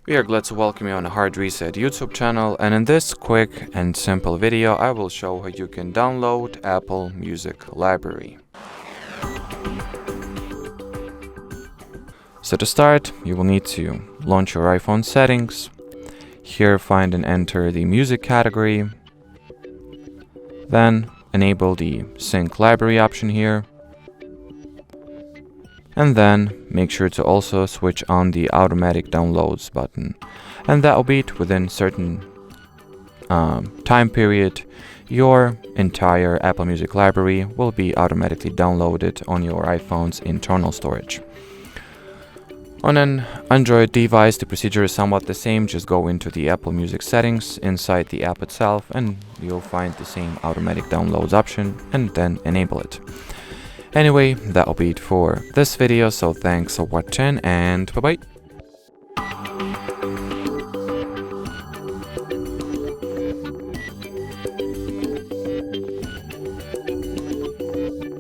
We are glad to welcome you on the Hard Reset YouTube channel, and in this quick and simple video I will show how you can download Apple Music Library. So to start, you will need to launch your iPhone settings. Here find and enter the music category. Then enable the sync library option here. And then make sure to also switch on the automatic downloads button. And that will be it. Within certain time period, your entire Apple Music library will be automatically downloaded on your iPhone's internal storage. On an Android device, the procedure is somewhat the same. Just go into the Apple Music settings inside the app itself and you'll find the same automatic downloads option and then enable it. Anyway, that'll be it for this video, so thanks for watching and bye bye.